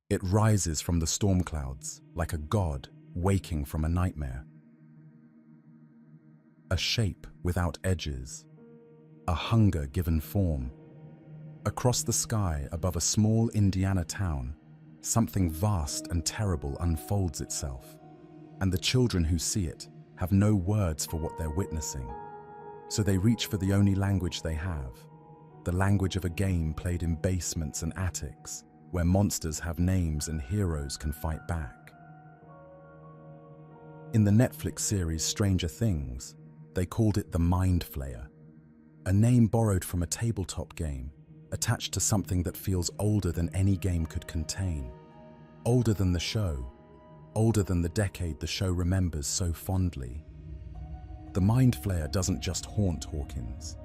It rises from the storm clouds like a god waking from a nightmare. A shape without edges, a hunger given form. Across the sky above a small Indiana town, something vast and terrible unfolds itself, and the children who see it have no words for what they're witnessing. So they reach for the only language they have, the language of a game played in basements and attics, where monsters have names and heroes can fight back. In the Netflix series Stranger Things, they called it the Mind Flayer, a name borrowed from a tabletop game attached to something that feels older than any game could contain. Older than the show, older than the decade the show remembers so fondly. The Mind Flayer doesn't just haunt Hawkins,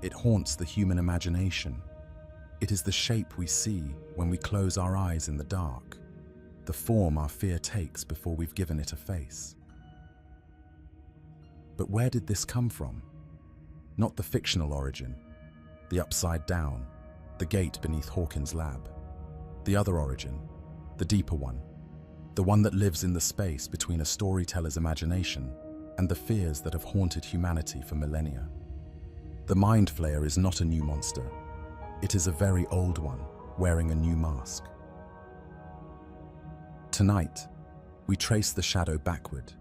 it haunts the human imagination. It is the shape we see when we close our eyes in the dark, the form our fear takes before we've given it a face. But where did this come from? Not the fictional origin, the upside down, the gate beneath Hawkins' lab. The other origin, the deeper one, the one that lives in the space between a storyteller's imagination and the fears that have haunted humanity for millennia. The Mind Flayer is not a new monster. It is a very old one, wearing a new mask. Tonight, we trace the shadow backward,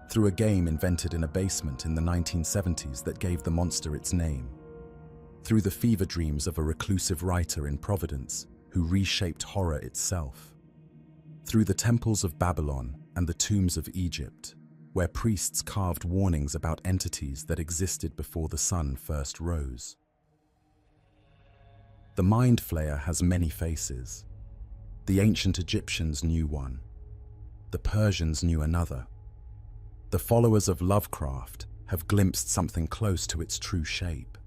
through a game invented in a basement in the 1970s that gave the monster its name, through the fever dreams of a reclusive writer in Providence who reshaped horror itself, through the temples of Babylon and the tombs of Egypt, where priests carved warnings about entities that existed before the sun first rose. The Mind Flayer has many faces. The ancient Egyptians knew one. The Persians knew another. The followers of Lovecraft have glimpsed something close to its true shape.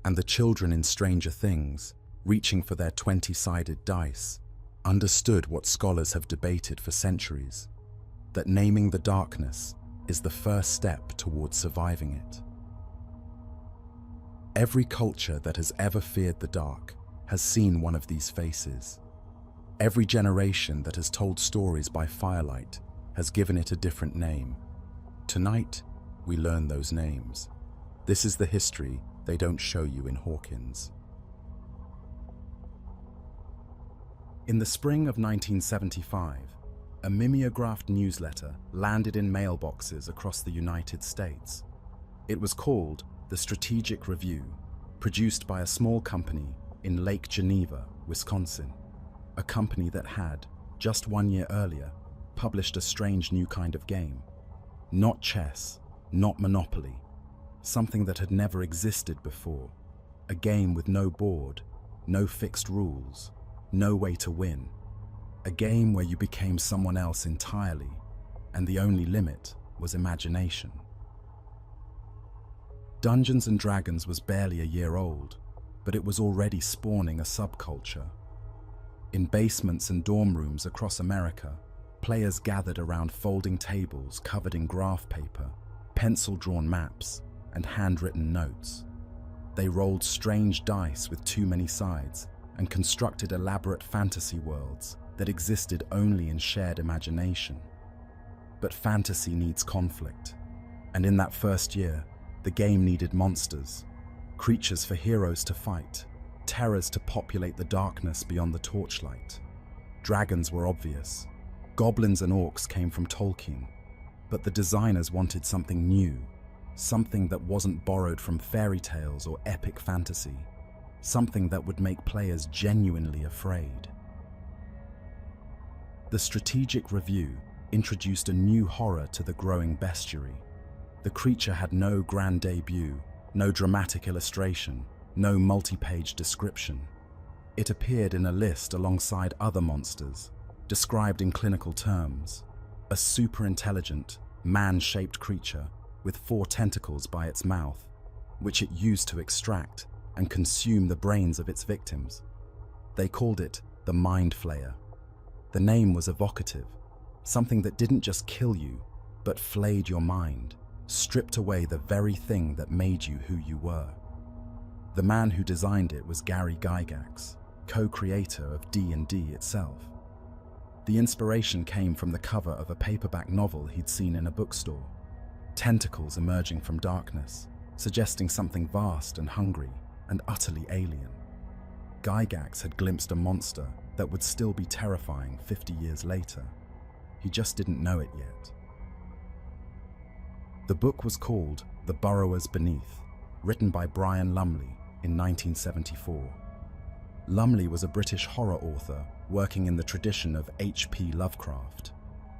And the children in Stranger Things, reaching for their 20-sided dice, understood what scholars have debated for centuries, that naming the darkness is the first step towards surviving it. Every culture that has ever feared the dark has seen one of these faces. Every generation that has told stories by firelight has given it a different name. Tonight, we learn those names. This is the history they don't show you in Hawkins. In the spring of 1975, a mimeographed newsletter landed in mailboxes across the United States. It was called The Strategic Review, produced by a small company in Lake Geneva, Wisconsin, a company that had, just 1 year earlier, published a strange new kind of game. Not chess, not Monopoly, something that had never existed before, a game with no board, no fixed rules, no way to win, a game where you became someone else entirely, and the only limit was imagination. Dungeons & Dragons was barely a year old, but it was already spawning a subculture. In basements and dorm rooms across America, players gathered around folding tables covered in graph paper, pencil-drawn maps, and handwritten notes. They rolled strange dice with too many sides and constructed elaborate fantasy worlds that existed only in shared imagination. But fantasy needs conflict, and in that first year, the game needed monsters, creatures for heroes to fight, terrors to populate the darkness beyond the torchlight. Dragons were obvious. Goblins and orcs came from Tolkien, but the designers wanted something new, something that wasn't borrowed from fairy tales or epic fantasy, something that would make players genuinely afraid. The Strategic Review introduced a new horror to the growing bestiary. The creature had no grand debut, no dramatic illustration, no multi-page description. It appeared in a list alongside other monsters, described in clinical terms: a super-intelligent, man-shaped creature with 4 tentacles by its mouth, which it used to extract and consume the brains of its victims. They called it the Mind Flayer. The name was evocative, something that didn't just kill you, but flayed your mind, stripped away the very thing that made you who you were. The man who designed it was Gary Gygax, co-creator of D&D itself. The inspiration came from the cover of a paperback novel he'd seen in a bookstore. Tentacles emerging from darkness, suggesting something vast and hungry and utterly alien. Gygax had glimpsed a monster that would still be terrifying 50 years later. He just didn't know it yet. The book was called The Burrowers Beneath, written by Brian Lumley in 1974. Lumley was a British horror author working in the tradition of H.P. Lovecraft.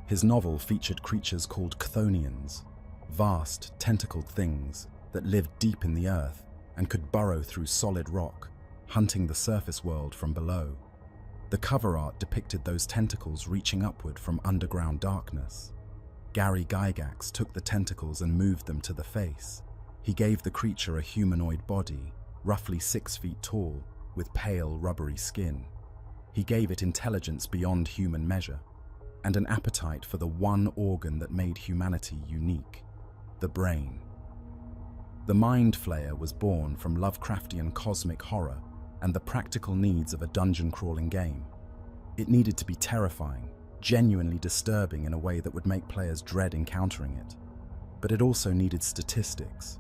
His novel featured creatures called chthonians, vast, tentacled things that lived deep in the earth and could burrow through solid rock, hunting the surface world from below. The cover art depicted those tentacles reaching upward from underground darkness. Gary Gygax took the tentacles and moved them to the face. He gave the creature a humanoid body, roughly 6 feet tall, with pale, rubbery skin. He gave it intelligence beyond human measure, and an appetite for the one organ that made humanity unique: the brain. The Mind Flayer was born from Lovecraftian cosmic horror and the practical needs of a dungeon-crawling game. It needed to be terrifying, genuinely disturbing in a way that would make players dread encountering it. But it also needed statistics,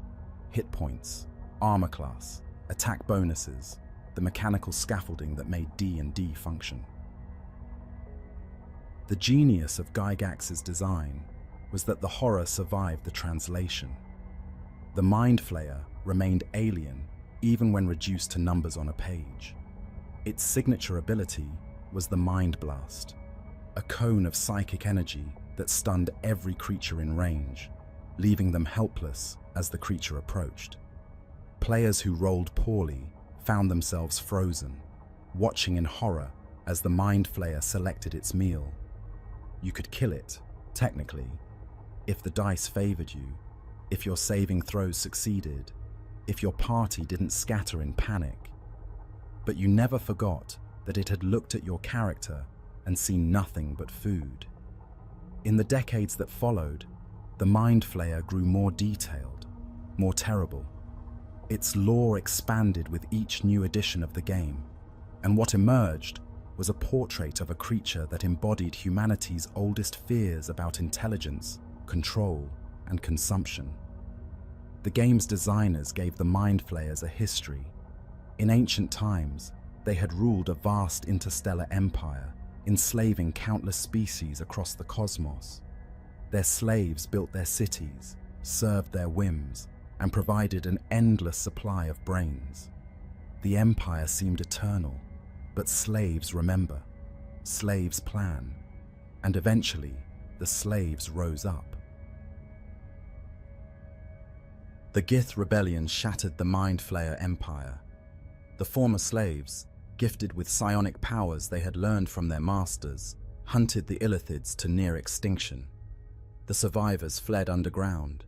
hit points, armor class, attack bonuses, the mechanical scaffolding that made D&D function. The genius of Gygax's design was that the horror survived the translation. The Mind Flayer remained alien even when reduced to numbers on a page. Its signature ability was the Mind Blast, a cone of psychic energy that stunned every creature in range, leaving them helpless as the creature approached. Players who rolled poorly found themselves frozen, watching in horror as the Mind Flayer selected its meal. You could kill it, technically, if the dice favored you, if your saving throws succeeded, if your party didn't scatter in panic. But you never forgot that it had looked at your character and seen nothing but food. In the decades that followed, the Mind Flayer grew more detailed, more terrible. Its lore expanded with each new edition of the game, and what emerged was a portrait of a creature that embodied humanity's oldest fears about intelligence, control, and consumption. The game's designers gave the Mind Flayers a history. In ancient times, they had ruled a vast interstellar empire, enslaving countless species across the cosmos. Their slaves built their cities, served their whims, and provided an endless supply of brains. The empire seemed eternal, but slaves remember, slaves plan, and eventually the slaves rose up. The Gith rebellion shattered the Mind Flayer empire. The former slaves, gifted with psionic powers they had learned from their masters, hunted the Illithids to near extinction. The survivors fled underground,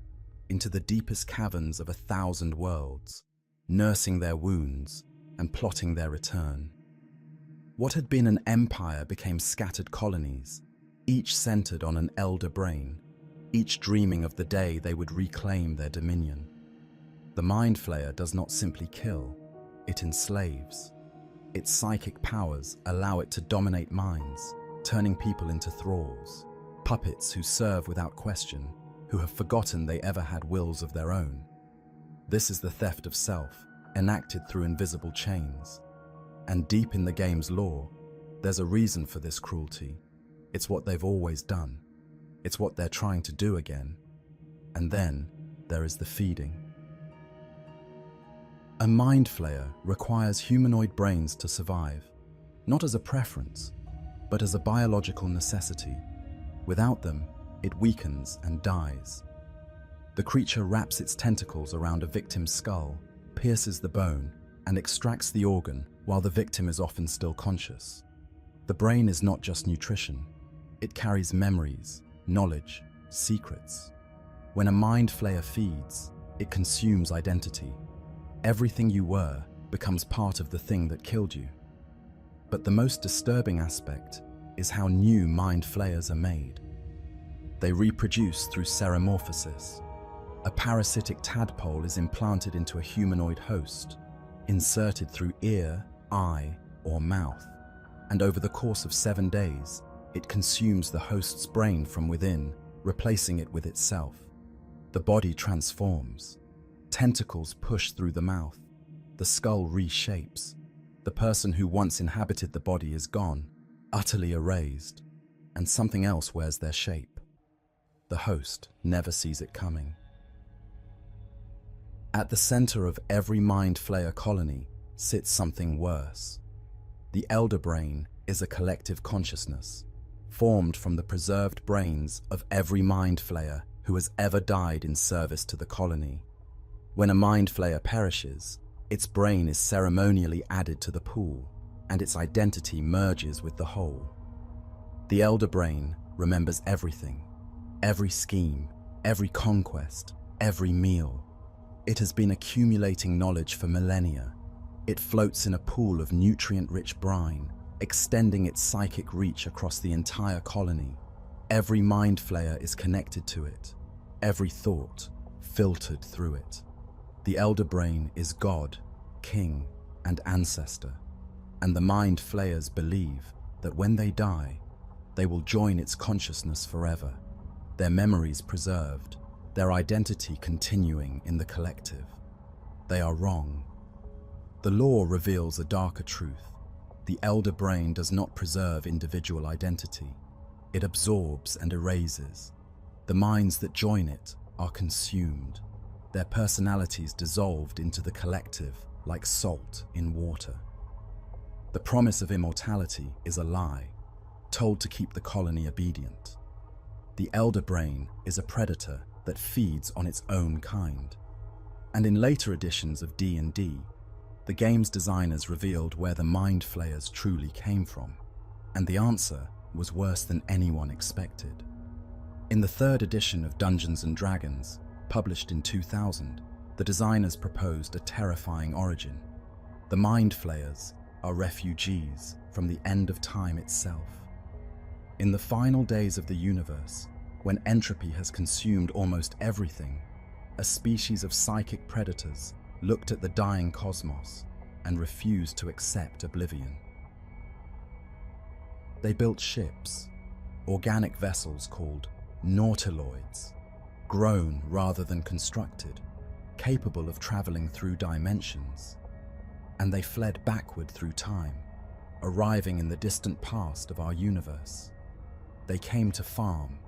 into the deepest caverns of 1,000 worlds, nursing their wounds and plotting their return. What had been an empire became scattered colonies, each centered on an elder brain, each dreaming of the day they would reclaim their dominion. The Mind Flayer does not simply kill, it enslaves. Its psychic powers allow it to dominate minds, turning people into thralls, puppets who serve without question, who have forgotten they ever had wills of their own. This is the theft of self, enacted through invisible chains. And deep in the game's lore, there's a reason for this cruelty. It's what they've always done. It's what they're trying to do again. And then there is the feeding. A Mind Flayer requires humanoid brains to survive, not as a preference, but as a biological necessity. Without them, it weakens and dies. The creature wraps its tentacles around a victim's skull, pierces the bone, and extracts the organ while the victim is often still conscious. The brain is not just nutrition. It carries memories, knowledge, secrets. When a Mind Flayer feeds, it consumes identity. Everything you were becomes part of the thing that killed you. But the most disturbing aspect is how new Mind Flayers are made. They reproduce through seromorphosis. A parasitic tadpole is implanted into a humanoid host, inserted through ear, eye, or mouth, and over the course of 7 days, It consumes the host's brain from within, replacing it with itself. The body transforms. Tentacles push through the mouth. The skull reshapes. The person who once inhabited the body is gone, utterly erased, and something else wears their shape. The host never sees it coming. At the center of every Mind Flayer colony sits something worse. The Elder Brain is a collective consciousness, formed from the preserved brains of every Mind Flayer who has ever died in service to the colony. When a Mind Flayer perishes, its brain is ceremonially added to the pool, and its identity merges with the whole. The Elder Brain remembers everything, every scheme, every conquest, every meal. It has been accumulating knowledge for millennia. It floats in a pool of nutrient-rich brine, extending its psychic reach across the entire colony. Every Mind Flayer is connected to it, every thought filtered through it. The Elder Brain is God, King, and Ancestor, and the Mind Flayers believe that when they die, they will join its consciousness forever, their memories preserved, their identity continuing in the collective. They are wrong. The law reveals a darker truth. The Elder Brain does not preserve individual identity. It absorbs and erases. The minds that join it are consumed, their personalities dissolved into the collective like salt in water. The promise of immortality is a lie, told to keep the colony obedient. The Elder Brain is a predator that feeds on its own kind. And in later editions of D&D, the game's designers revealed where the Mind Flayers truly came from, and the answer was worse than anyone expected. In the 3rd edition of Dungeons & Dragons, published in 2000, the designers proposed a terrifying origin. The Mind Flayers are refugees from the end of time itself. In the final days of the universe, when entropy has consumed almost everything, a species of psychic predators looked at the dying cosmos and refused to accept oblivion. They built ships, organic vessels called nautiloids, grown rather than constructed, capable of traveling through dimensions. And they fled backward through time, arriving in the distant past of our universe. They came to farm.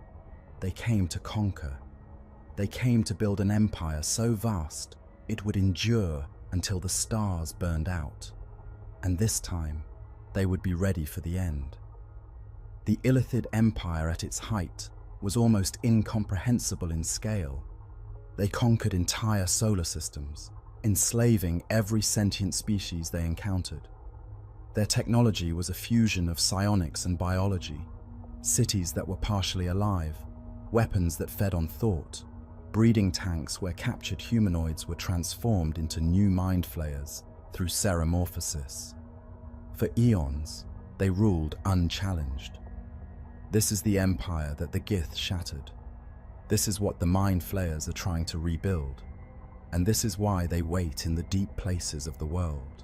They came to conquer. They came to build an empire so vast it would endure until the stars burned out. And this time, they would be ready for the end. The Illithid Empire at its height was almost incomprehensible in scale. They conquered entire solar systems, enslaving every sentient species they encountered. Their technology was a fusion of psionics and biology, cities that were partially alive, weapons that fed on thought, breeding tanks where captured humanoids were transformed into new Mind Flayers through seromorphosis. For eons, they ruled unchallenged. This is the empire that the Gith shattered. This is what the Mind Flayers are trying to rebuild. And this is why they wait in the deep places of the world,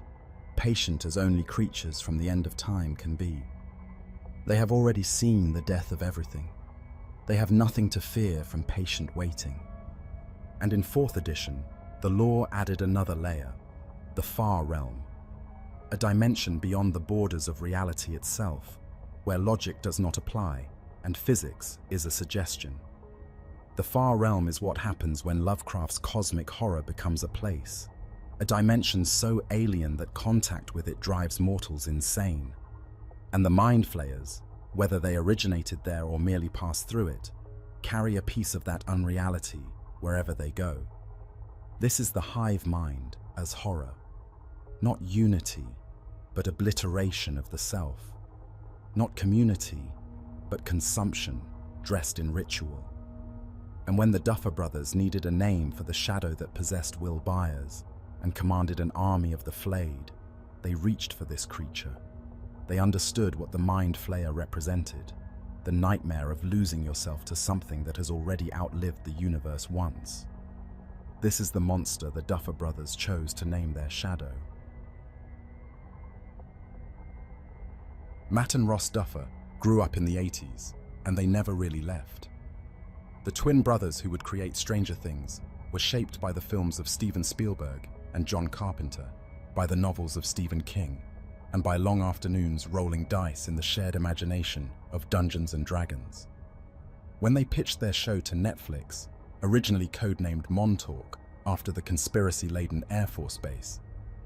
patient as only creatures from the end of time can be. They have already seen the death of everything. They have nothing to fear from patient waiting. And in 4th edition, the lore added another layer, the Far Realm, a dimension beyond the borders of reality itself, where logic does not apply and physics is a suggestion. The Far Realm is what happens when Lovecraft's cosmic horror becomes a place, a dimension so alien that contact with it drives mortals insane. And the Mind Flayers, whether they originated there or merely passed through it, carry a piece of that unreality wherever they go. This is the hive mind as horror, not unity, but obliteration of the self, not community, but consumption dressed in ritual. And when the Duffer Brothers needed a name for the shadow that possessed Will Byers and commanded an army of the flayed, they reached for this creature. They understood what the Mind Flayer represented, the nightmare of losing yourself to something that has already outlived the universe once. This is the monster the Duffer Brothers chose to name their shadow. Matt and Ross Duffer grew up in the 80s, and they never really left. The twin brothers who would create Stranger Things were shaped by the films of Steven Spielberg and John Carpenter, by the novels of Stephen King, and by long afternoons rolling dice in the shared imagination of Dungeons and Dragons. When they pitched their show to Netflix, originally codenamed Montauk after the conspiracy-laden Air Force Base,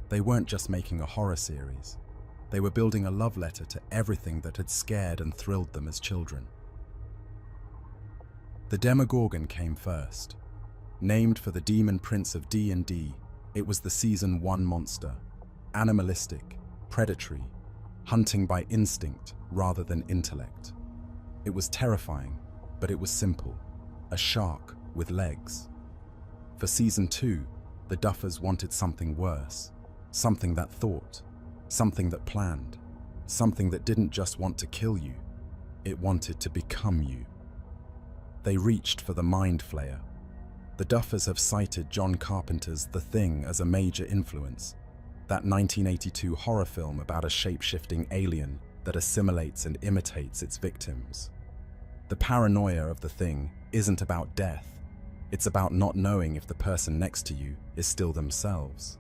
they weren't just making a horror series. They were building a love letter to everything that had scared and thrilled them as children. The Demogorgon came first. Named for the demon prince of D&D, it was the Season 1 monster, animalistic, predatory, hunting by instinct rather than intellect. It was terrifying, but it was simple, a shark with legs. For Season 2, the Duffers wanted something worse, something that thought, something that planned, something that didn't just want to kill you, it wanted to become you. They reached for the Mind Flayer. The Duffers have cited John Carpenter's The Thing as a major influence, that 1982 horror film about a shape-shifting alien that assimilates and imitates its victims. The paranoia of The Thing isn't about death, it's about not knowing if the person next to you is still themselves.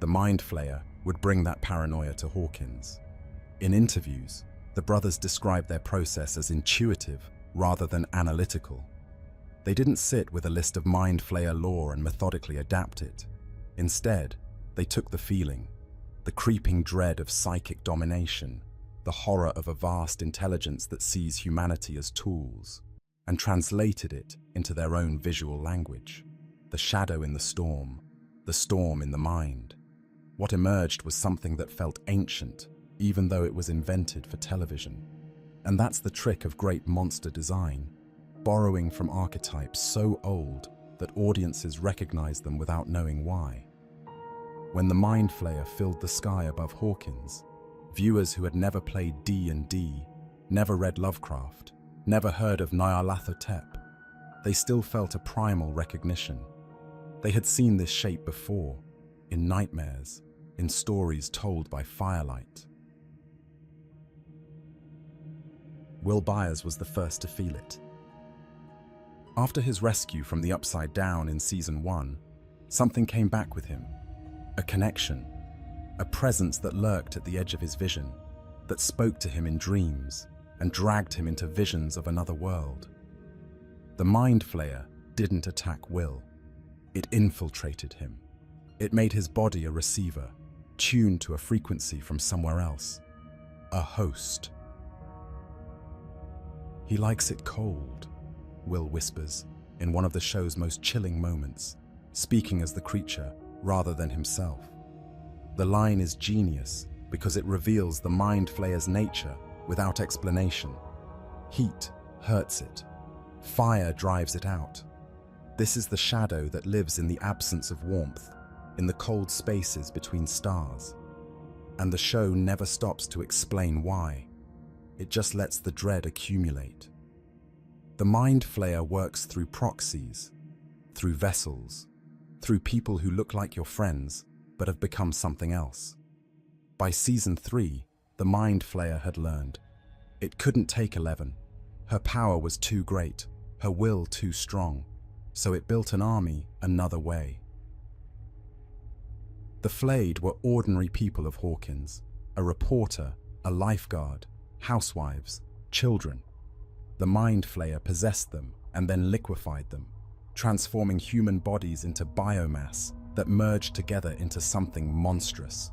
The Mind Flayer would bring that paranoia to Hawkins. In interviews, the brothers described their process as intuitive rather than analytical. They didn't sit with a list of Mind Flayer lore and methodically adapt it. Instead, they took the feeling, the creeping dread of psychic domination, the horror of a vast intelligence that sees humanity as tools, and translated it into their own visual language. The shadow in the storm in the mind. What emerged was something that felt ancient, even though it was invented for television. And that's the trick of great monster design, borrowing from archetypes so old that audiences recognize them without knowing why. When the Mind Flayer filled the sky above Hawkins, viewers who had never played D&D, never read Lovecraft, never heard of Nyarlathotep, they still felt a primal recognition. They had seen this shape before, in nightmares, in stories told by firelight. Will Byers was the first to feel it. After his rescue from the Upside Down in Season 1, something came back with him. A connection, a presence that lurked at the edge of his vision, that spoke to him in dreams and dragged him into visions of another world. The Mind Flayer didn't attack Will. It infiltrated him. It made his body a receiver, tuned to a frequency from somewhere else. A host. "He likes it cold," Will whispers, in one of the show's most chilling moments, speaking as the creature rather than himself. The line is genius because it reveals the Mind Flayer's nature without explanation. Heat hurts it. Fire drives it out. This is the shadow that lives in the absence of warmth, in the cold spaces between stars. And the show never stops to explain why. It just lets the dread accumulate. The Mind Flayer works through proxies, through vessels, through people who look like your friends but have become something else. By Season 3, the Mind Flayer had learned. It couldn't take 11. Her power was too great, her will too strong, so it built an army another way. The Flayed were ordinary people of Hawkins, a reporter, a lifeguard, housewives, children. The Mind Flayer possessed them and then liquefied them, transforming human bodies into biomass that merged together into something monstrous.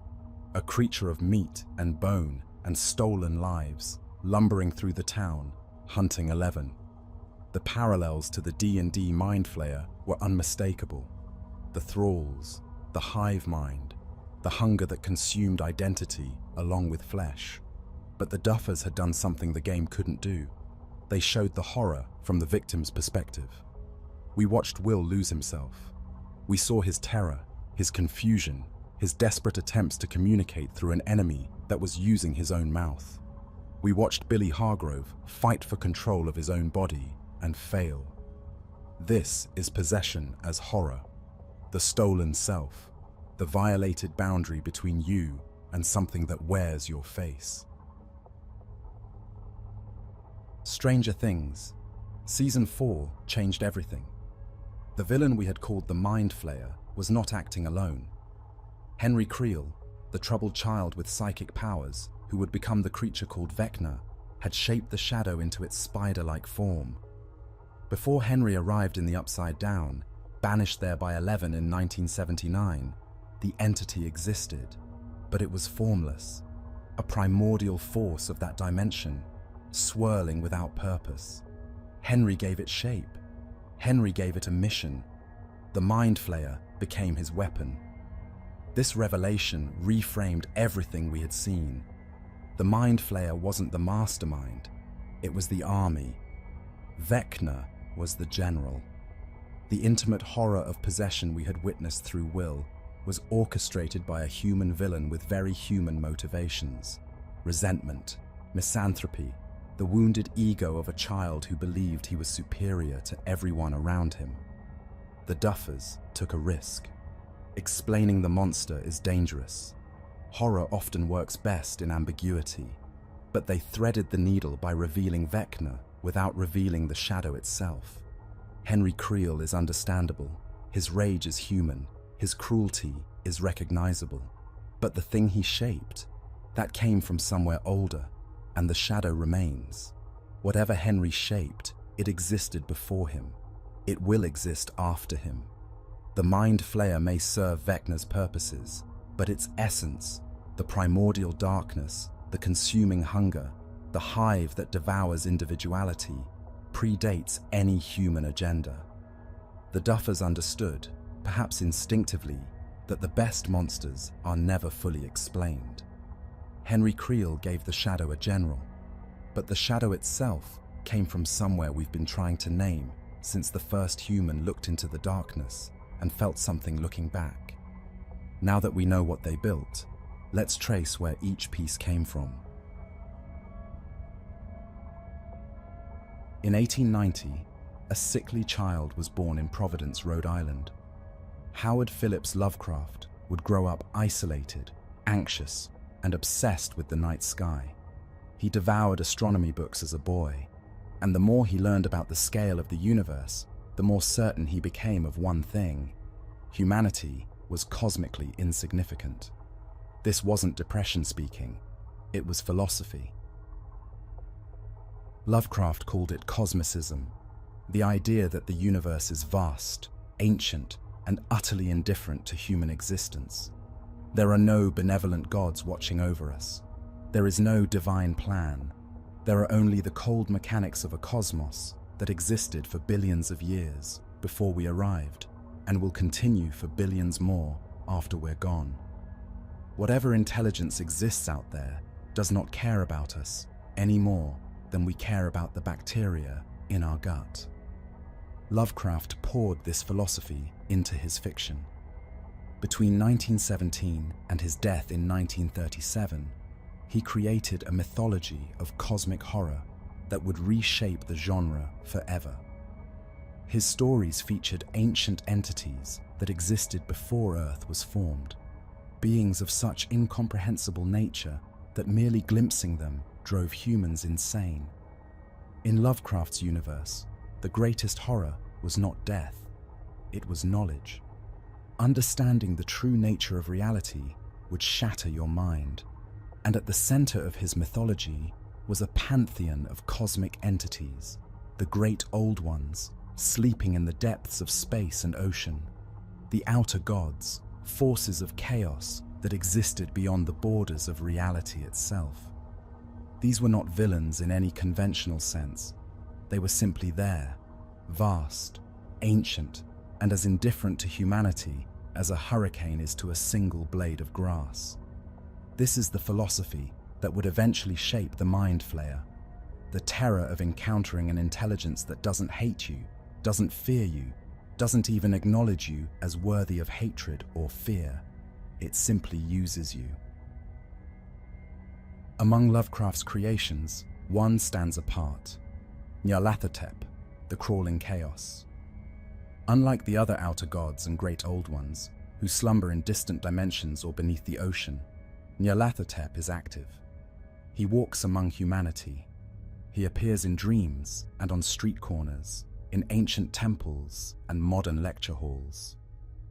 A creature of meat and bone and stolen lives, lumbering through the town, hunting 11. The parallels to the D&D Mind Flayer were unmistakable. The thralls, the hive mind, the hunger that consumed identity along with flesh. But the Duffers had done something the game couldn't do. They showed the horror from the victim's perspective. We watched Will lose himself. We saw his terror, his confusion, his desperate attempts to communicate through an enemy that was using his own mouth. We watched Billy Hargrove fight for control of his own body and fail. This is possession as horror. The stolen self, the violated boundary between you and something that wears your face. Stranger things. Season 4 changed everything. The villain we had called the Mind Flayer was not acting alone. Henry Creel, the troubled child with psychic powers who would become the creature called Vecna, had shaped the shadow into its spider-like form. Before Henry arrived in the Upside Down, banished there by 11 in 1979, the entity existed, but it was formless, a primordial force of that dimension, swirling without purpose. Henry gave it shape. Henry gave it a mission. The Mind Flayer became his weapon. This revelation reframed everything we had seen. The Mind Flayer wasn't the mastermind, it was the army. Vecna was the general. The intimate horror of possession we had witnessed through Will was orchestrated by a human villain with very human motivations. Resentment, misanthropy, the wounded ego of a child who believed he was superior to everyone around him. The Duffers took a risk. Explaining the monster is dangerous. Horror often works best in ambiguity, but they threaded the needle by revealing Vecna without revealing the shadow itself. Henry Creel is understandable, his rage is human, his cruelty is recognizable. But the thing he shaped, that came from somewhere older, and the shadow remains. Whatever Henry shaped, it existed before him. It will exist after him. The Mind Flayer may serve Vecna's purposes, but its essence, the primordial darkness, the consuming hunger, the hive that devours individuality, predates any human agenda. The Duffers understood, perhaps instinctively, that the best monsters are never fully explained. Henry Creel gave the shadow a general, but the shadow itself came from somewhere we've been trying to name since the first human looked into the darkness and felt something looking back. Now that we know what they built, let's trace where each piece came from. In 1890, a sickly child was born in Providence, Rhode Island. Howard Phillips Lovecraft would grow up isolated, anxious, and obsessed with the night sky. He devoured astronomy books as a boy, and the more he learned about the scale of the universe, the more certain he became of one thing: humanity was cosmically insignificant. This wasn't depression speaking, it was philosophy. Lovecraft called it cosmicism, the idea that the universe is vast, ancient, and utterly indifferent to human existence. There are no benevolent gods watching over us. There is no divine plan. There are only the cold mechanics of a cosmos that existed for billions of years before we arrived, and will continue for billions more after we're gone. Whatever intelligence exists out there does not care about us any more than we care about the bacteria in our gut. Lovecraft poured this philosophy into his fiction. Between 1917 and his death in 1937, he created a mythology of cosmic horror that would reshape the genre forever. His stories featured ancient entities that existed before Earth was formed, beings of such incomprehensible nature that merely glimpsing them drove humans insane. In Lovecraft's universe, the greatest horror was not death, it was knowledge. Understanding the true nature of reality would shatter your mind, and at the center of his mythology was a pantheon of cosmic entities, the great old ones, sleeping in the depths of space and ocean, the outer gods, forces of chaos that existed beyond the borders of reality itself. These were not villains in any conventional sense. They were simply there, vast, ancient, and as indifferent to humanity as a hurricane is to a single blade of grass. This is the philosophy that would eventually shape the Mind Flayer, the terror of encountering an intelligence that doesn't hate you, doesn't fear you, doesn't even acknowledge you as worthy of hatred or fear. It simply uses you. Among Lovecraft's creations, one stands apart: Nyarlathotep, the crawling chaos. Unlike the other outer gods and great old ones, who slumber in distant dimensions or beneath the ocean, Nyarlathotep is active. He walks among humanity. He appears in dreams and on street corners, in ancient temples and modern lecture halls.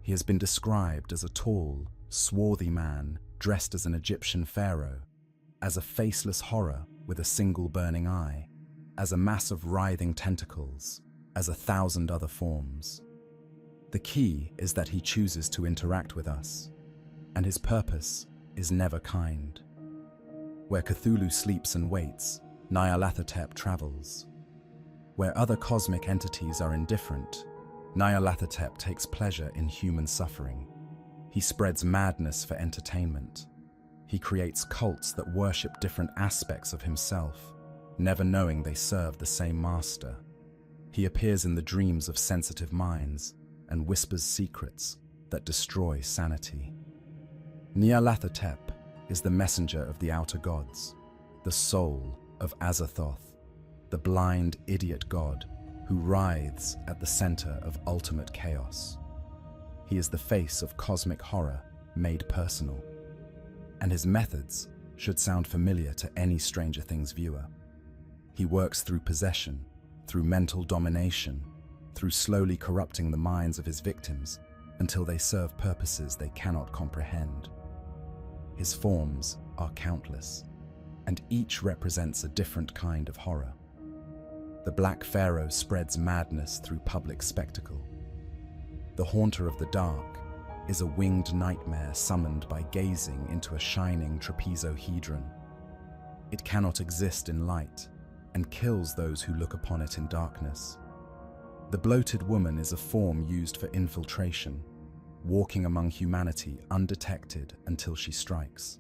He has been described as a tall, swarthy man dressed as an Egyptian pharaoh, as a faceless horror with a single burning eye, as a mass of writhing tentacles, as 1,000 other forms. The key is that he chooses to interact with us, and his purpose is never kind. Where Cthulhu sleeps and waits, Nyarlathotep travels. Where other cosmic entities are indifferent, Nyarlathotep takes pleasure in human suffering. He spreads madness for entertainment. He creates cults that worship different aspects of himself, never knowing they serve the same master. He appears in the dreams of sensitive minds and whispers secrets that destroy sanity. Nyarlathotep is the messenger of the outer gods, the soul of Azathoth, the blind idiot god who writhes at the center of ultimate chaos. He is the face of cosmic horror made personal, and his methods should sound familiar to any Stranger Things viewer. He works through possession, through mental domination, through slowly corrupting the minds of his victims until they serve purposes they cannot comprehend. His forms are countless, and each represents a different kind of horror. The Black Pharaoh spreads madness through public spectacle. The Haunter of the Dark is a winged nightmare summoned by gazing into a shining trapezohedron. It cannot exist in light and kills those who look upon it in darkness. The Bloated Woman is a form used for infiltration, walking among humanity undetected until she strikes.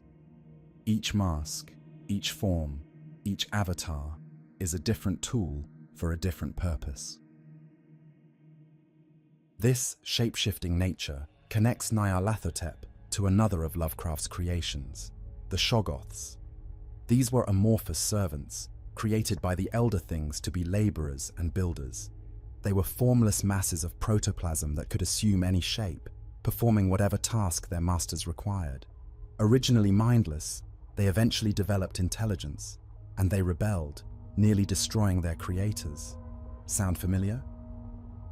Each mask, each form, each avatar is a different tool for a different purpose. This shape-shifting nature connects Nyarlathotep to another of Lovecraft's creations, the Shoggoths. These were amorphous servants, created by the Elder Things to be laborers and builders. They were formless masses of protoplasm that could assume any shape, performing whatever task their masters required. Originally mindless, they eventually developed intelligence, and they rebelled, nearly destroying their creators. Sound familiar?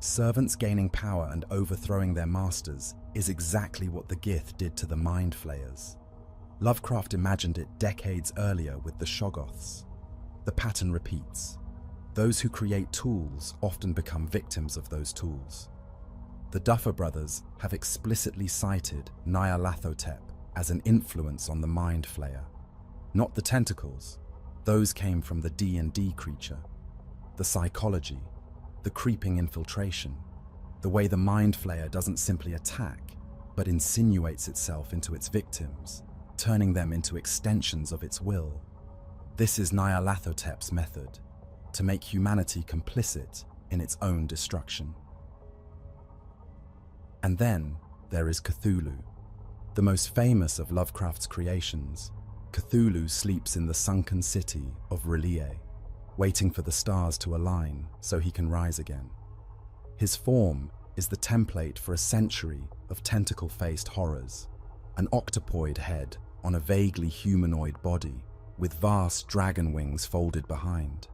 Servants gaining power and overthrowing their masters is exactly what the Gith did to the Mind Flayers. Lovecraft imagined it decades earlier with the Shoggoths. The pattern repeats. Those who create tools often become victims of those tools. The Duffer Brothers have explicitly cited Nyarlathotep as an influence on the Mind Flayer. Not the tentacles, those came from the D&D creature. The psychology, the creeping infiltration, the way the Mind Flayer doesn't simply attack, but insinuates itself into its victims, turning them into extensions of its will. This is Nyarlathotep's method, to make humanity complicit in its own destruction. And then there is Cthulhu, the most famous of Lovecraft's creations. Cthulhu sleeps in the sunken city of R'lyeh, waiting for the stars to align so he can rise again. His form is the template for a century of tentacle-faced horrors, an octopoid head on a vaguely humanoid body with vast dragon wings folded behind.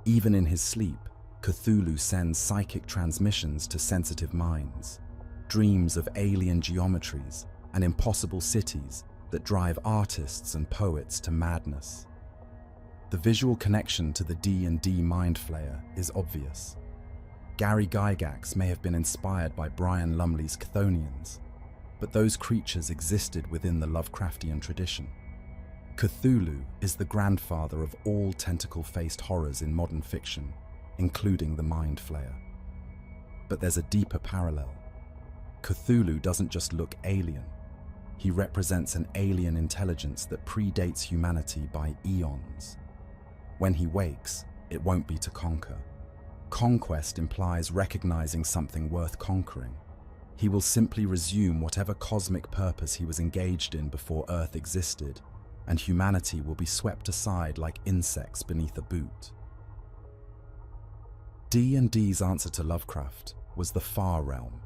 Even in his sleep, Cthulhu sends psychic transmissions to sensitive minds, dreams of alien geometries and impossible cities that drive artists and poets to madness. The visual connection to the D&D Mind Flayer is obvious. Gary Gygax may have been inspired by Brian Lumley's Chthonians, but those creatures existed within the Lovecraftian tradition. Cthulhu is the grandfather of all tentacle-faced horrors in modern fiction, including the Mind Flayer. But there's a deeper parallel. Cthulhu doesn't just look alien. He represents an alien intelligence that predates humanity by eons. When he wakes, it won't be to conquer. Conquest implies recognizing something worth conquering. He will simply resume whatever cosmic purpose he was engaged in before Earth existed, and humanity will be swept aside like insects beneath a boot. D&D's answer to Lovecraft was the Far Realm,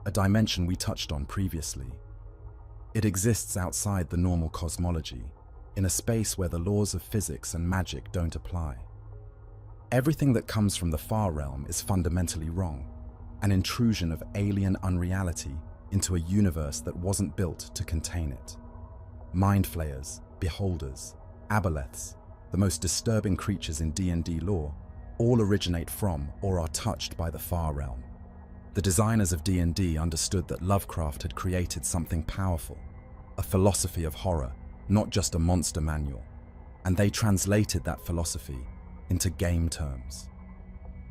a dimension we touched on previously. It exists outside the normal cosmology, in a space where the laws of physics and magic don't apply. Everything that comes from the far realm is fundamentally wrong, an intrusion of alien unreality into a universe that wasn't built to contain it. Mind Flayers, Beholders, Aboleths, the most disturbing creatures in D&D lore, all originate from or are touched by the far realm. The designers of D&D understood that Lovecraft had created something powerful, a philosophy of horror, not just a monster manual, and they translated that philosophy into game terms.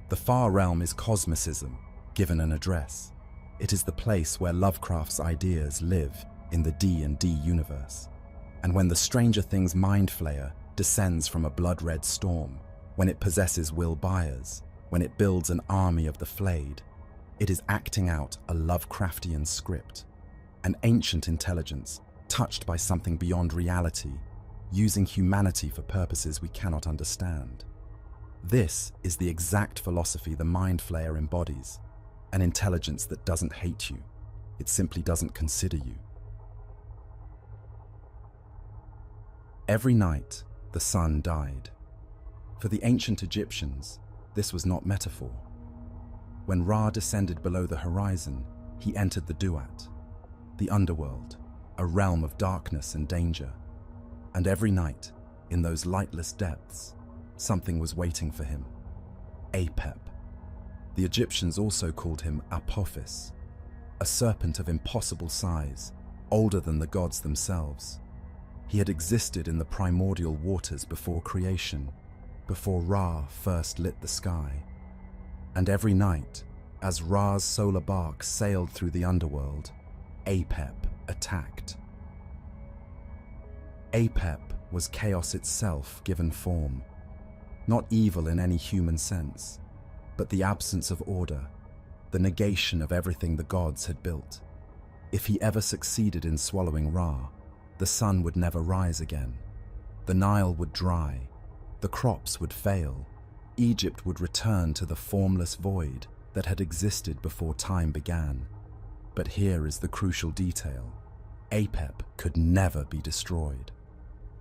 The far realm is cosmicism, given an address. It is the place where Lovecraft's ideas live in the D&D universe. And when the Stranger Things Mind Flayer descends from a blood-red storm, when it possesses Will Byers, when it builds an army of the flayed, it is acting out a Lovecraftian script, an ancient intelligence touched by something beyond reality, using humanity for purposes we cannot understand. This is the exact philosophy the Mind Flayer embodies, an intelligence that doesn't hate you, it simply doesn't consider you. Every night, the sun died. For the ancient Egyptians, this was not metaphor. When Ra descended below the horizon, he entered the Duat, the underworld, a realm of darkness and danger. And every night, in those lightless depths, something was waiting for him. Apep. The Egyptians also called him Apophis, a serpent of impossible size, older than the gods themselves. He had existed in the primordial waters before creation, before Ra first lit the sky. And every night, as Ra's solar bark sailed through the underworld, Apep attacked. Apep was chaos itself given form, not evil in any human sense, but the absence of order, the negation of everything the gods had built. If he ever succeeded in swallowing Ra, the sun would never rise again. The Nile would dry, the crops would fail, Egypt would return to the formless void that had existed before time began. But here is the crucial detail. Apep could never be destroyed.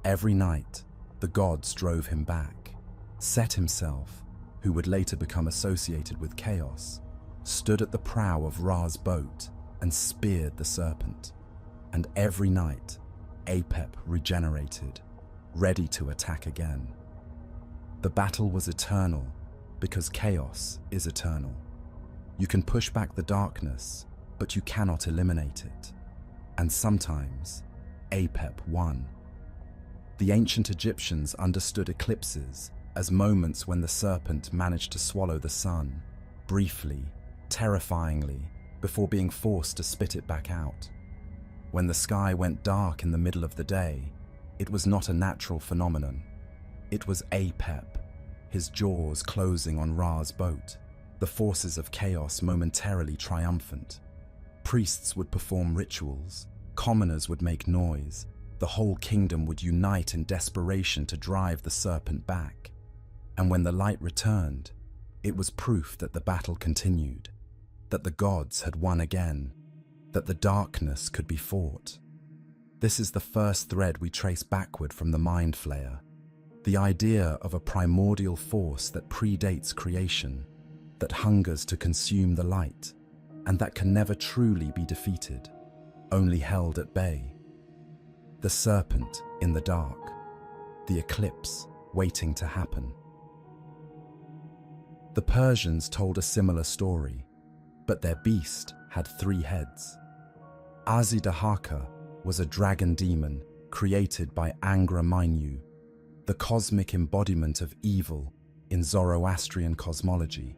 Every night, the gods drove him back. Set himself, who would later become associated with chaos, stood at the prow of Ra's boat and speared the serpent. And every night, Apep regenerated, ready to attack again. The battle was eternal because chaos is eternal. You can push back the darkness, but you cannot eliminate it. And sometimes, Apep won. The ancient Egyptians understood eclipses as moments when the serpent managed to swallow the sun, briefly, terrifyingly, before being forced to spit it back out. When the sky went dark in the middle of the day, it was not a natural phenomenon. It was Apep, his jaws closing on Ra's boat, the forces of chaos momentarily triumphant. Priests would perform rituals, commoners would make noise, the whole kingdom would unite in desperation to drive the serpent back. And when the light returned, it was proof that the battle continued, that the gods had won again, that the darkness could be fought. This is the first thread we trace backward from the Mind Flayer, the idea of a primordial force that predates creation, that hungers to consume the light, and that can never truly be defeated, only held at bay. The serpent in the dark, the eclipse waiting to happen. The Persians told a similar story, but their beast had 3 heads. Azidahaka was a dragon demon created by Angra Mainyu, the cosmic embodiment of evil in Zoroastrian cosmology,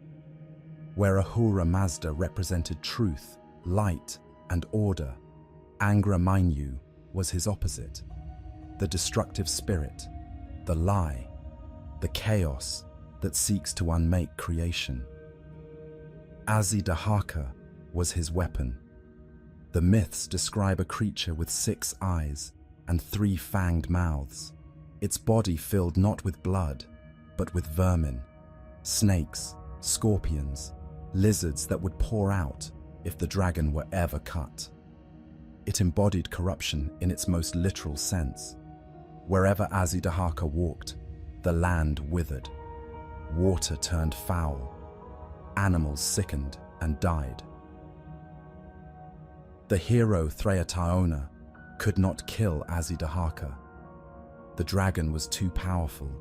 where Ahura Mazda represented truth, light, and order. Angra Mainyu was his opposite, the destructive spirit, the lie, the chaos that seeks to unmake creation. Azidahaka was his weapon. The myths describe a creature with 6 eyes and 3 fanged mouths, its body filled not with blood, but with vermin, snakes, scorpions, lizards that would pour out if the dragon were ever cut. It embodied corruption in its most literal sense. Wherever Azidahaka walked, the land withered. water turned foul, animals sickened and died. The hero Threataona could not kill Azidahaka. The dragon was too powerful,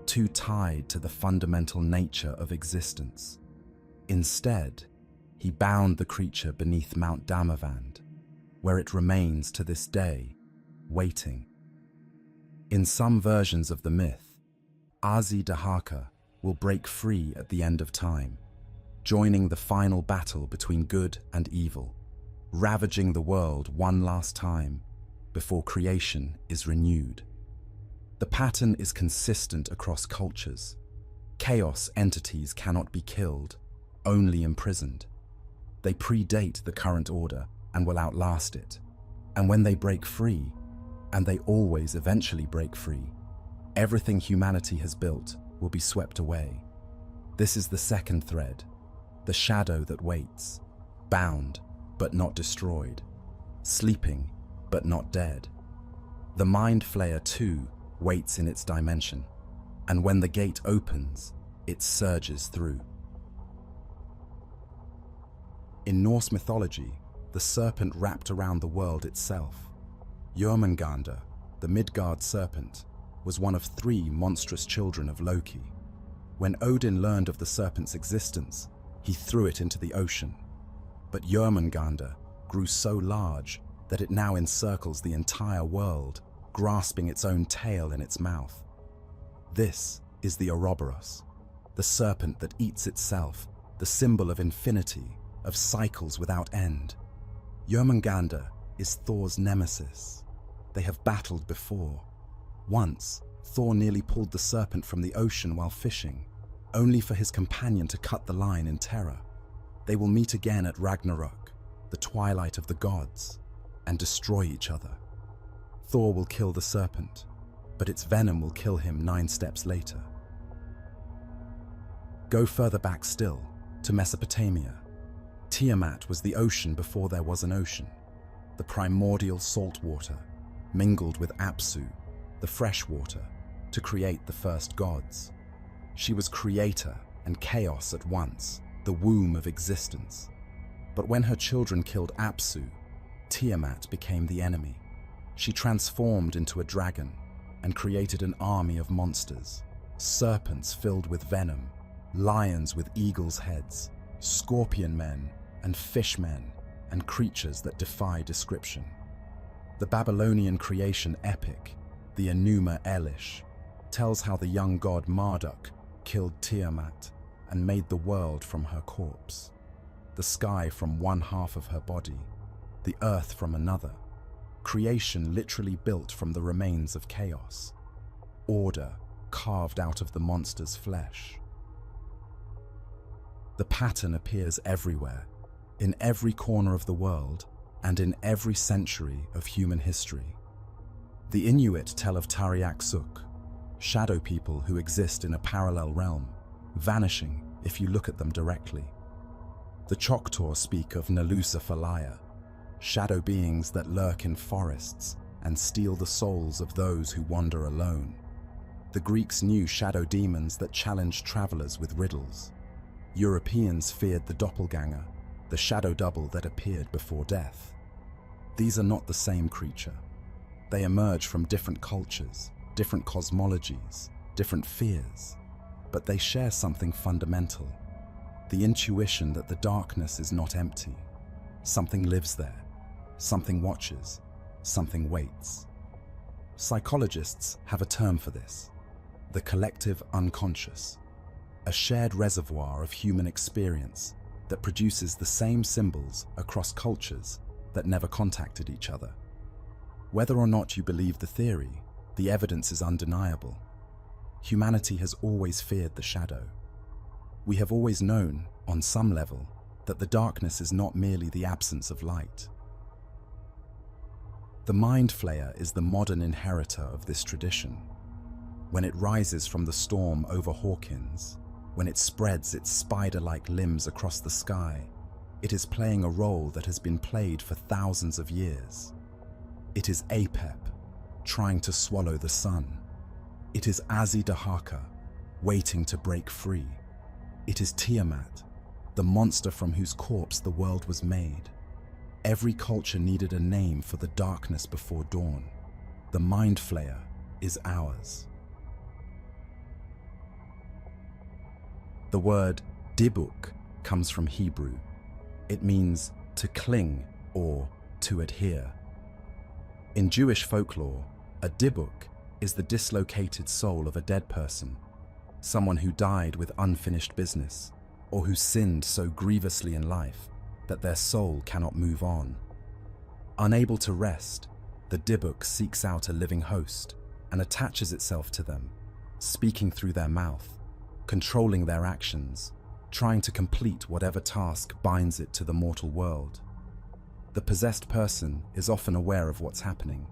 too tied to the fundamental nature of existence. Instead, he bound the creature beneath Mount Damavand, where it remains to this day, waiting. In some versions of the myth, Azidahaka will break free at the end of time, joining the final battle between good and evil, ravaging the world one last time before creation is renewed. The pattern is consistent across cultures. Chaos entities cannot be killed, only imprisoned. They predate the current order and will outlast it. And when they break free, and they always eventually break free, everything humanity has built will be swept away. This is the second thread, the shadow that waits, bound but not destroyed, sleeping but not dead. The Mind Flayer too waits in its dimension, and when the gate opens, it surges through. In Norse mythology, the serpent wrapped around the world itself. Jörmungandr, the Midgard serpent, was one of 3 monstrous children of Loki. When Odin learned of the serpent's existence, he threw it into the ocean. But Jörmungandr grew so large that it now encircles the entire world, grasping its own tail in its mouth. This is the Ouroboros, the serpent that eats itself, the symbol of infinity, of cycles without end. Jörmungandr is Thor's nemesis. They have battled before. Once, Thor nearly pulled the serpent from the ocean while fishing, only for his companion to cut the line in terror. They will meet again at Ragnarok, the twilight of the gods, and destroy each other. Thor will kill the serpent, but its venom will kill him 9 steps later. Go further back still, to Mesopotamia. Tiamat was the ocean before there was an ocean. The primordial salt water mingled with Apsu, the fresh water, to create the first gods. She was creator and chaos at once, the womb of existence. But when her children killed Apsu, Tiamat became the enemy. She transformed into a dragon and created an army of monsters, serpents filled with venom, lions with eagles' heads, scorpion men and fishmen, and creatures that defy description. The Babylonian creation epic, the Enuma Elish, tells how the young god Marduk killed Tiamat and made the world from her corpse, the sky from one half of her body, the earth from another. Creation literally built from the remains of chaos, order carved out of the monster's flesh. The pattern appears everywhere, in every corner of the world and in every century of human history. The Inuit tell of Tariaq Suk, shadow people who exist in a parallel realm, vanishing if you look at them directly. The Choctaw speak of Nalusa Falaya, shadow beings that lurk in forests and steal the souls of those who wander alone. The Greeks knew shadow demons that challenged travelers with riddles. Europeans feared the doppelganger, the shadow double that appeared before death. These are not the same creature. They emerge from different cultures, different cosmologies, different fears, but they share something fundamental: the intuition that the darkness is not empty. Something lives there, something watches, something waits. Psychologists have a term for this: the collective unconscious, a shared reservoir of human experience that produces the same symbols across cultures that never contacted each other. Whether or not you believe the theory, the evidence is undeniable. Humanity has always feared the shadow. We have always known, on some level, that the darkness is not merely the absence of light. The Mind Flayer is the modern inheritor of this tradition. When it rises from the storm over Hawkins, when it spreads its spider-like limbs across the sky, it is playing a role that has been played for thousands of years. It is Apep, trying to swallow the sun. It is Azidahaka, waiting to break free. It is Tiamat, the monster from whose corpse the world was made. Every culture needed a name for the darkness before dawn. The Mind Flayer is ours. The word dibuk comes from Hebrew. It means to cling or to adhere. In Jewish folklore, a dibuk is the dislocated soul of a dead person, someone who died with unfinished business, or who sinned so grievously in life that their soul cannot move on. Unable to rest, the dibuk seeks out a living host and attaches itself to them, speaking through their mouth, controlling their actions, trying to complete whatever task binds it to the mortal world. The possessed person is often aware of what's happening.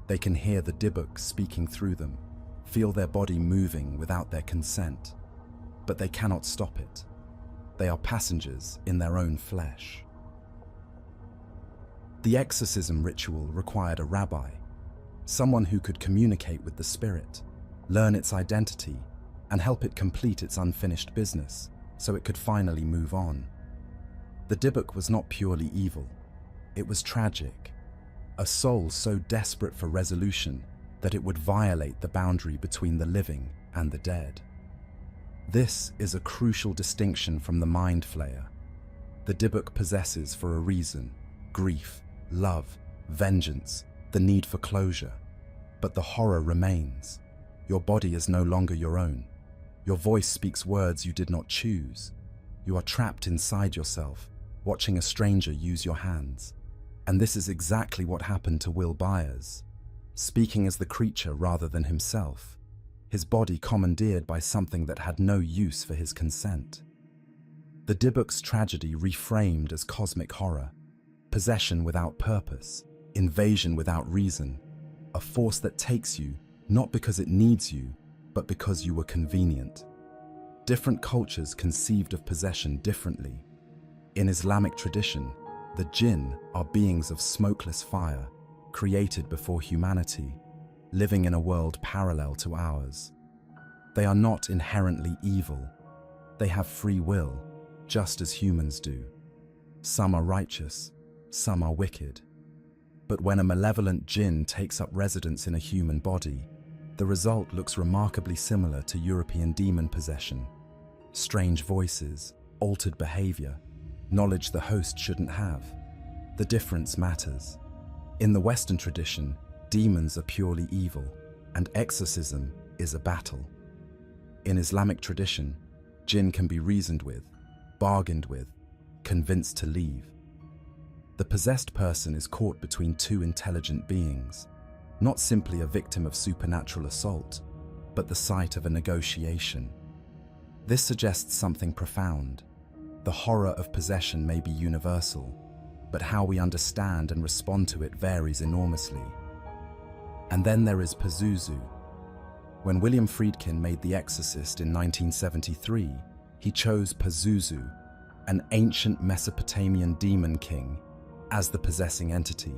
They can hear the dibuk speaking through them, feel their body moving without their consent, but they cannot stop it. They are passengers in their own flesh. The exorcism ritual required a rabbi, someone who could communicate with the spirit, learn its identity, and help it complete its unfinished business so it could finally move on. The dibuk was not purely evil. It was tragic, a soul so desperate for resolution that it would violate the boundary between the living and the dead. This is a crucial distinction from the Mind Flayer. The dibuk possesses for a reason: grief, love, vengeance, the need for closure. But the horror remains. Your body is no longer your own. Your voice speaks words you did not choose. You are trapped inside yourself, watching a stranger use your hands. And this is exactly what happened to Will Byers. Speaking as the creature rather than himself, his body commandeered by something that had no use for his consent. The dibuk's tragedy reframed as cosmic horror, possession without purpose, invasion without reason, a force that takes you not because it needs you, but because you were convenient. Different cultures conceived of possession differently. In Islamic tradition, the jinn are beings of smokeless fire, created before humanity, living in a world parallel to ours. They are not inherently evil. They have free will, just as humans do. Some are righteous, some are wicked. But when a malevolent jinn takes up residence in a human body, the result looks remarkably similar to European demon possession. Strange voices, altered behavior, knowledge the host shouldn't have. The difference matters. In the Western tradition, demons are purely evil, and exorcism is a battle. In Islamic tradition, jinn can be reasoned with, bargained with, convinced to leave. The possessed person is caught between two intelligent beings, not simply a victim of supernatural assault, but the site of a negotiation. This suggests something profound. The horror of possession may be universal, but how we understand and respond to it varies enormously. And then there is Pazuzu. When William Friedkin made The Exorcist in 1973, he chose Pazuzu, an ancient Mesopotamian demon king, as the possessing entity.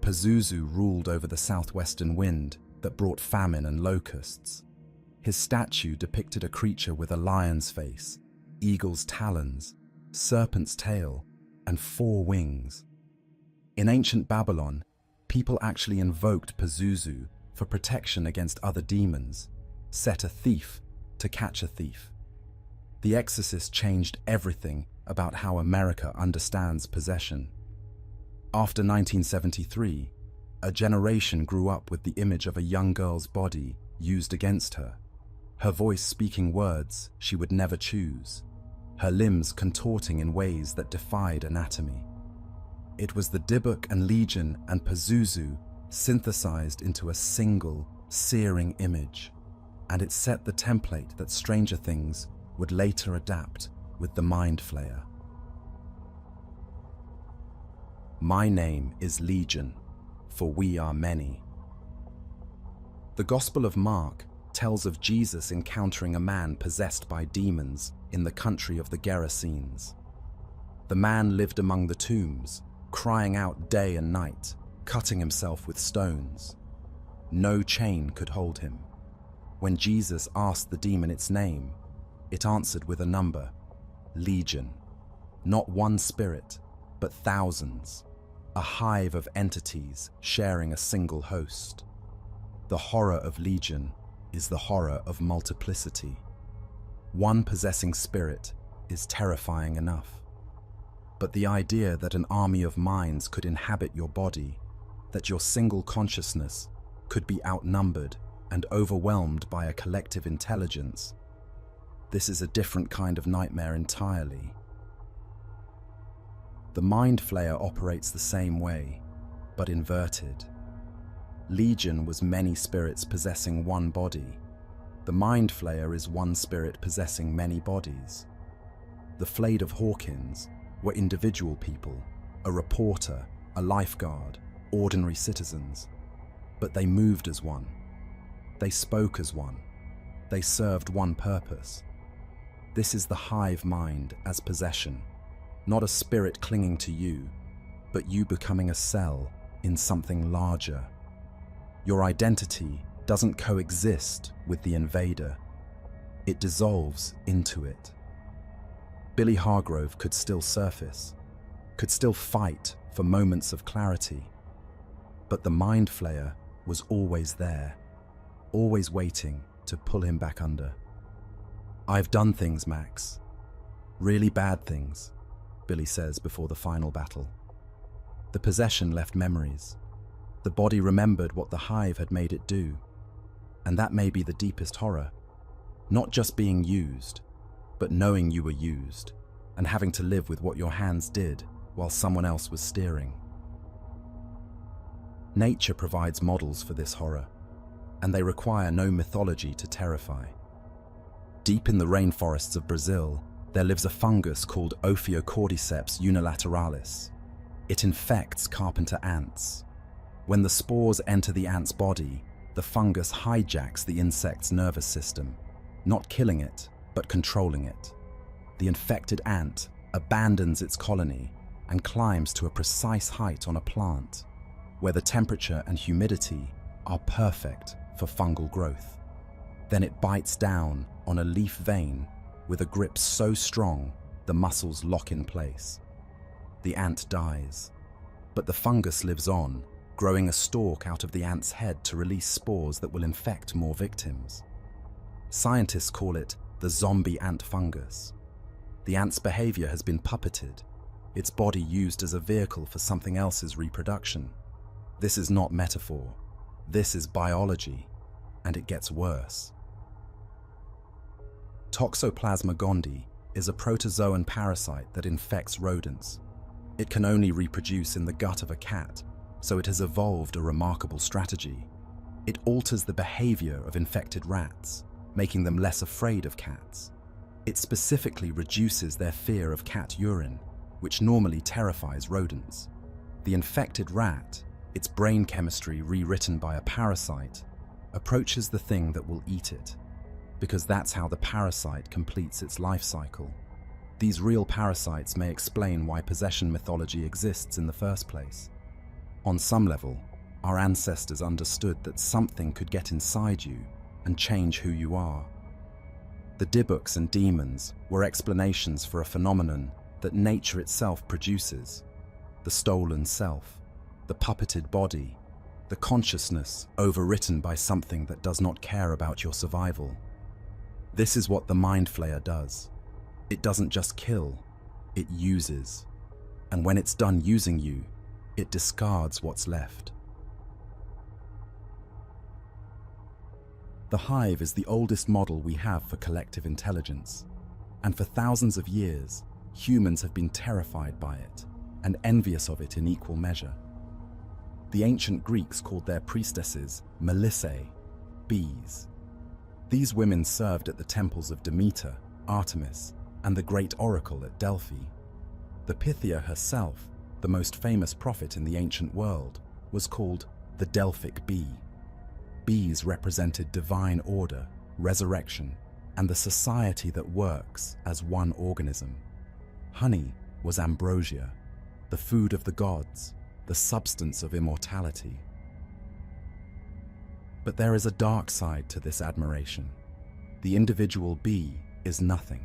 Pazuzu ruled over the southwestern wind that brought famine and locusts. His statue depicted a creature with a lion's face, eagle's talons, serpent's tail, and 4 wings. In ancient Babylon, people actually invoked Pazuzu for protection against other demons, set a thief to catch a thief. The Exorcist changed everything about how America understands possession. After 1973, a generation grew up with the image of a young girl's body used against her, her voice speaking words she would never choose, her limbs contorting in ways that defied anatomy. It was the dibuk and legion and Pazuzu synthesized into a single, searing image, and it set the template that Stranger Things would later adapt with the Mind Flayer. My name is Legion, for we are many. The Gospel of Mark tells of Jesus encountering a man possessed by demons in the country of the Gerasenes. The man lived among the tombs, crying out day and night, cutting himself with stones. No chain could hold him. When Jesus asked the demon its name, it answered with a number, Legion. Not one spirit, but thousands, a hive of entities sharing a single host. The horror of Legion is the horror of multiplicity. One possessing spirit is terrifying enough. But the idea that an army of minds could inhabit your body, that your single consciousness could be outnumbered and overwhelmed by a collective intelligence, this is a different kind of nightmare entirely. The Mind Flayer operates the same way, but inverted. Legion was many spirits possessing one body. The Mind Flayer is one spirit possessing many bodies. The Flayed of Hawkins were individual people, a reporter, a lifeguard, ordinary citizens. But they moved as one. They spoke as one. They served one purpose. This is the hive mind as possession, not a spirit clinging to you, but you becoming a cell in something larger. Your identity doesn't coexist with the invader. It dissolves into it. Billy Hargrove could still surface, could still fight for moments of clarity, but the Mind Flayer was always there, always waiting to pull him back under. I've done things, Max. Really bad things, Billy says before the final battle. The possession left memories. The body remembered what the hive had made it do. And that may be the deepest horror. Not just being used, but knowing you were used and having to live with what your hands did while someone else was steering. Nature provides models for this horror, and they require no mythology to terrify. Deep in the rainforests of Brazil, there lives a fungus called Ophiocordyceps unilateralis. It infects carpenter ants. When the spores enter the ant's body, the fungus hijacks the insect's nervous system, not killing it, but controlling it. The infected ant abandons its colony and climbs to a precise height on a plant, where the temperature and humidity are perfect for fungal growth. Then it bites down on a leaf vein with a grip so strong the muscles lock in place. The ant dies, but the fungus lives on, growing a stalk out of the ant's head to release spores that will infect more victims. Scientists call it the zombie ant fungus. The ant's behavior has been puppeted, its body used as a vehicle for something else's reproduction. This is not metaphor. This is biology, and it gets worse. Toxoplasma gondii is a protozoan parasite that infects rodents. It can only reproduce in the gut of a cat, so it has evolved a remarkable strategy. It alters the behavior of infected rats, making them less afraid of cats. It specifically reduces their fear of cat urine, which normally terrifies rodents. The infected rat, its brain chemistry rewritten by a parasite, approaches the thing that will eat it, because that's how the parasite completes its life cycle. These real parasites may explain why possession mythology exists in the first place. On some level, our ancestors understood that something could get inside you and change who you are. The Dybbuk's and demons were explanations for a phenomenon that nature itself produces: the stolen self, the puppeted body, the consciousness overwritten by something that does not care about your survival. This is what the Mind Flayer does. It doesn't just kill, it uses. And when it's done using you, it discards what's left. The hive is the oldest model we have for collective intelligence, and for thousands of years, humans have been terrified by it and envious of it in equal measure. The ancient Greeks called their priestesses Melissae, bees. These women served at the temples of Demeter, Artemis, and the great oracle at Delphi. The Pythia herself, the most famous prophet in the ancient world, was called the Delphic bee. Bees represented divine order, resurrection, and the society that works as one organism. Honey was ambrosia, the food of the gods, the substance of immortality. But there is a dark side to this admiration. The individual bee is nothing.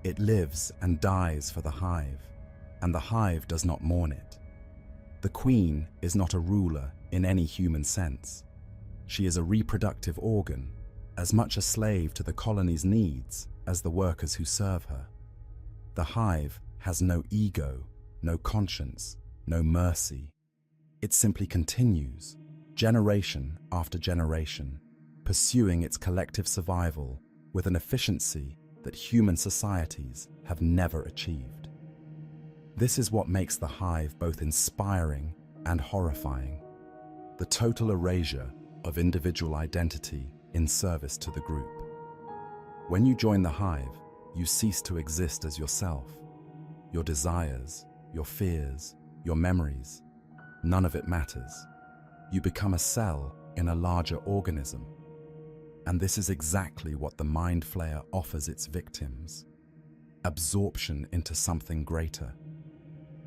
It lives and dies for the hive, and the hive does not mourn it. The queen is not a ruler in any human sense. She is a reproductive organ, as much a slave to the colony's needs as the workers who serve her. The hive has no ego, no conscience, no mercy. It simply continues, generation after generation, pursuing its collective survival with an efficiency that human societies have never achieved. This is what makes the hive both inspiring and horrifying: the total erasure of individual identity in service to the group. When you join the hive, you cease to exist as yourself. Your desires, your fears, your memories, none of it matters. You become a cell in a larger organism. And this is exactly what the Mind Flayer offers its victims: absorption into something greater.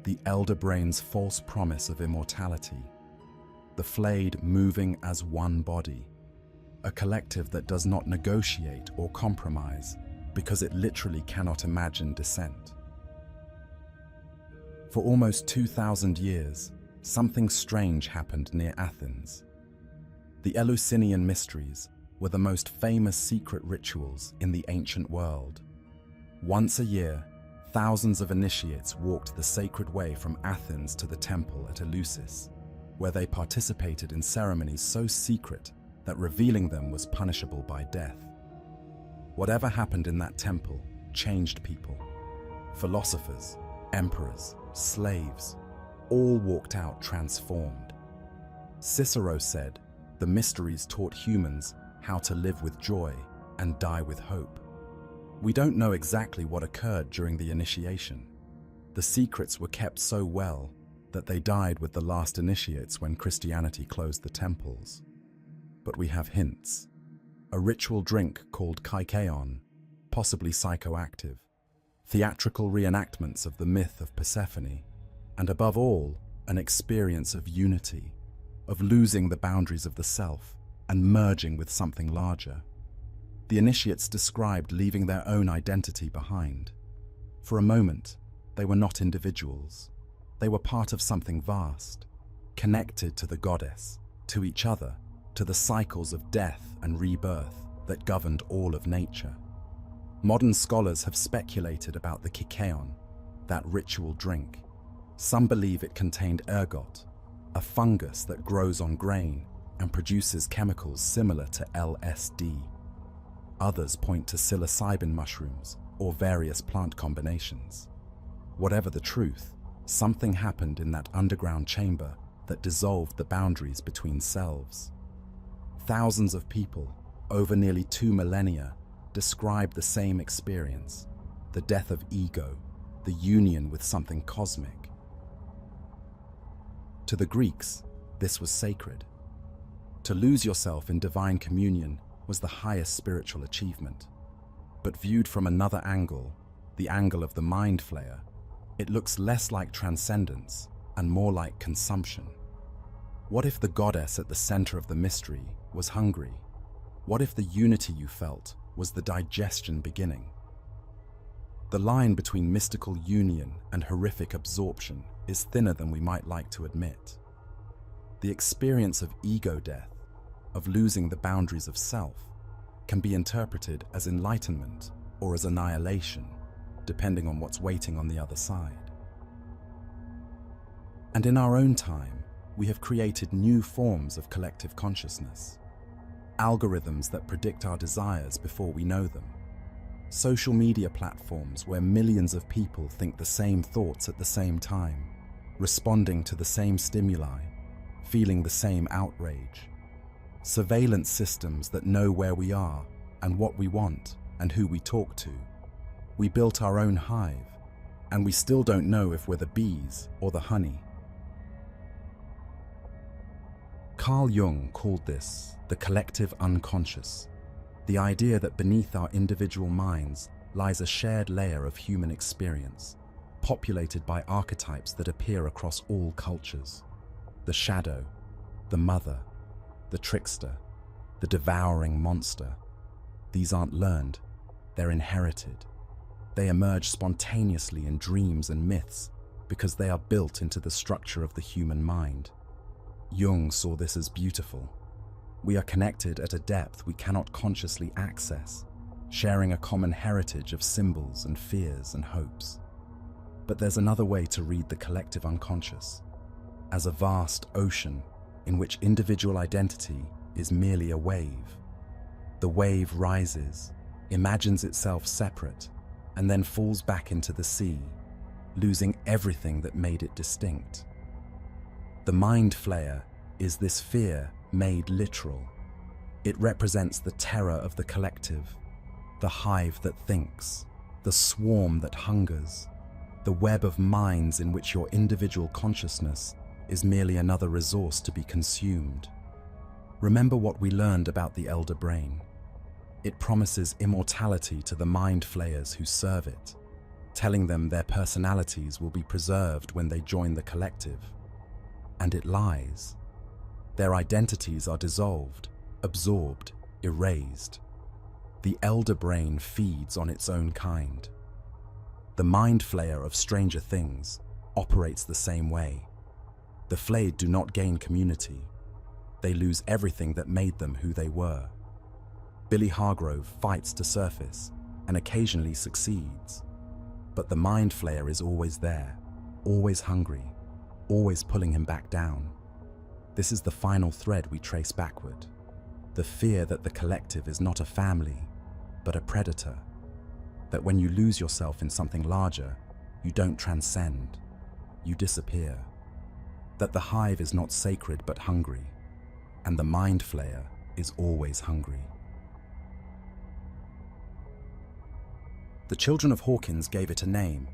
The elder brain's false promise of immortality. The flayed moving as one body. A collective that does not negotiate or compromise because it literally cannot imagine dissent. For almost 2,000 years, something strange happened near Athens. The Eleusinian Mysteries were the most famous secret rituals in the ancient world. Once a year, thousands of initiates walked the sacred way from Athens to the temple at Eleusis, where they participated in ceremonies so secret that revealing them was punishable by death. Whatever happened in that temple changed people. Philosophers, emperors, slaves, all walked out transformed. Cicero said, "The mysteries taught humans how to live with joy and die with hope." We don't know exactly what occurred during the initiation. The secrets were kept so well that they died with the last initiates when Christianity closed the temples. But we have hints. A ritual drink called kykeon, possibly psychoactive, theatrical reenactments of the myth of Persephone, and above all, an experience of unity, of losing the boundaries of the self and merging with something larger. The initiates described leaving their own identity behind. For a moment, they were not individuals. They were part of something vast, connected to the goddess, to each other, to the cycles of death and rebirth that governed all of nature. Modern scholars have speculated about the kykeon, that ritual drink. Some believe it contained ergot, a fungus that grows on grain and produces chemicals similar to LSD. Others point to psilocybin mushrooms or various plant combinations. Whatever the truth, something happened in that underground chamber that dissolved the boundaries between selves. Thousands of people, over nearly 2 millennia, describe the same experience: the death of ego, the union with something cosmic. To the Greeks, this was sacred. To lose yourself in divine communion was the highest spiritual achievement. But viewed from another angle, the angle of the Mind Flayer, it looks less like transcendence and more like consumption. What if the goddess at the center of the mystery was hungry? What if the unity you felt was the digestion beginning? The line between mystical union and horrific absorption is thinner than we might like to admit. The experience of ego death, of losing the boundaries of self, can be interpreted as enlightenment or as annihilation, depending on what's waiting on the other side. And in our own time, we have created new forms of collective consciousness. Algorithms that predict our desires before we know them. Social media platforms where millions of people think the same thoughts at the same time, responding to the same stimuli, feeling the same outrage. Surveillance systems that know where we are and what we want and who we talk to. We built our own hive, and we still don't know if we're the bees or the honey. Carl Jung called this the collective unconscious, the idea that beneath our individual minds lies a shared layer of human experience, populated by archetypes that appear across all cultures. The shadow, the mother, the trickster, the devouring monster. These aren't learned, they're inherited. They emerge spontaneously in dreams and myths because they are built into the structure of the human mind. Jung saw this as beautiful. We are connected at a depth we cannot consciously access, sharing a common heritage of symbols and fears and hopes. But there's another way to read the collective unconscious, as a vast ocean in which individual identity is merely a wave. The wave rises, imagines itself separate, and then falls back into the sea, losing everything that made it distinct. The Mind Flayer is this fear made literal. It represents the terror of the collective, the hive that thinks, the swarm that hungers, the web of minds in which your individual consciousness is merely another resource to be consumed. Remember what we learned about the elder brain. It promises immortality to the Mind Flayers who serve it, telling them their personalities will be preserved when they join the collective. And it lies. Their identities are dissolved, absorbed, erased. The elder brain feeds on its own kind. The Mind Flayer of Stranger Things operates the same way. The flayed do not gain community. They lose everything that made them who they were. Billy Hargrove fights to surface and occasionally succeeds. But the Mind Flayer is always there, always hungry, always pulling him back down. This is the final thread we trace backward. The fear that the collective is not a family, but a predator. That when you lose yourself in something larger, you don't transcend, you disappear. That the hive is not sacred but hungry, and the Mind Flayer is always hungry. The children of Hawkins gave it a name.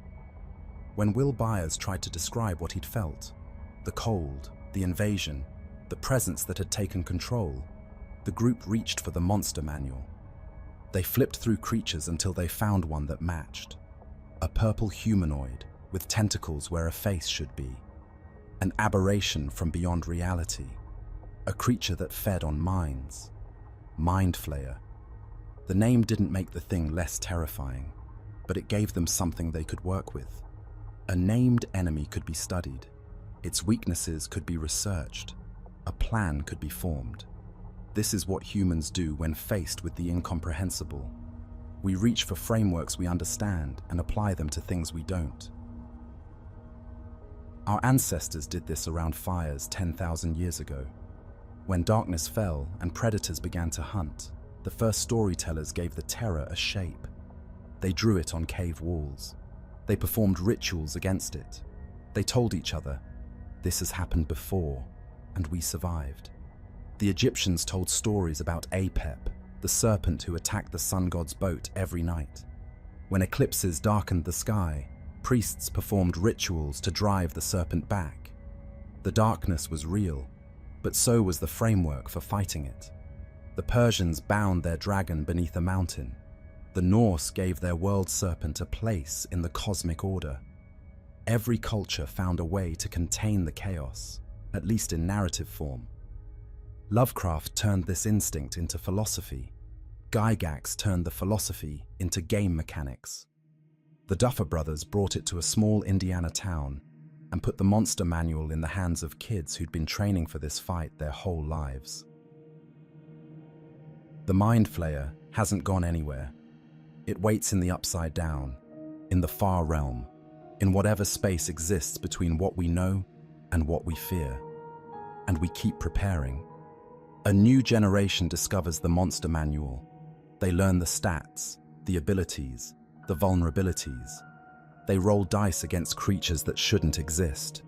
When Will Byers tried to describe what he'd felt, the cold, the invasion, the presence that had taken control, the group reached for the monster manual. They flipped through creatures until they found one that matched. A purple humanoid with tentacles where a face should be. An aberration from beyond reality. A creature that fed on minds. Mind Flayer. The name didn't make the thing less terrifying, but it gave them something they could work with. A named enemy could be studied. Its weaknesses could be researched. A plan could be formed. This is what humans do when faced with the incomprehensible. We reach for frameworks we understand and apply them to things we don't. Our ancestors did this around fires 10,000 years ago. When darkness fell and predators began to hunt, the first storytellers gave the terror a shape. They drew it on cave walls. They performed rituals against it. They told each other, "This has happened before, and we survived." The Egyptians told stories about Apep, the serpent who attacked the sun god's boat every night. When eclipses darkened the sky, priests performed rituals to drive the serpent back. The darkness was real, but so was the framework for fighting it. The Persians bound their dragon beneath a mountain. The Norse gave their world serpent a place in the cosmic order. Every culture found a way to contain the chaos, at least in narrative form. Lovecraft turned this instinct into philosophy. Gygax turned the philosophy into game mechanics. The Duffer Brothers brought it to a small Indiana town and put the monster manual in the hands of kids who'd been training for this fight their whole lives. The Mind Flayer hasn't gone anywhere. It waits in the upside down, in the far realm, in whatever space exists between what we know and what we fear. And we keep preparing. A new generation discovers the monster manual. They learn the stats, the abilities, the vulnerabilities. They roll dice against creatures that shouldn't exist.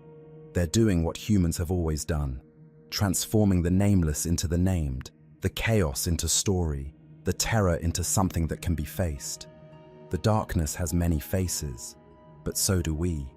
They're doing what humans have always done, transforming the nameless into the named, the chaos into story, the terror into something that can be faced. The darkness has many faces, but so do we.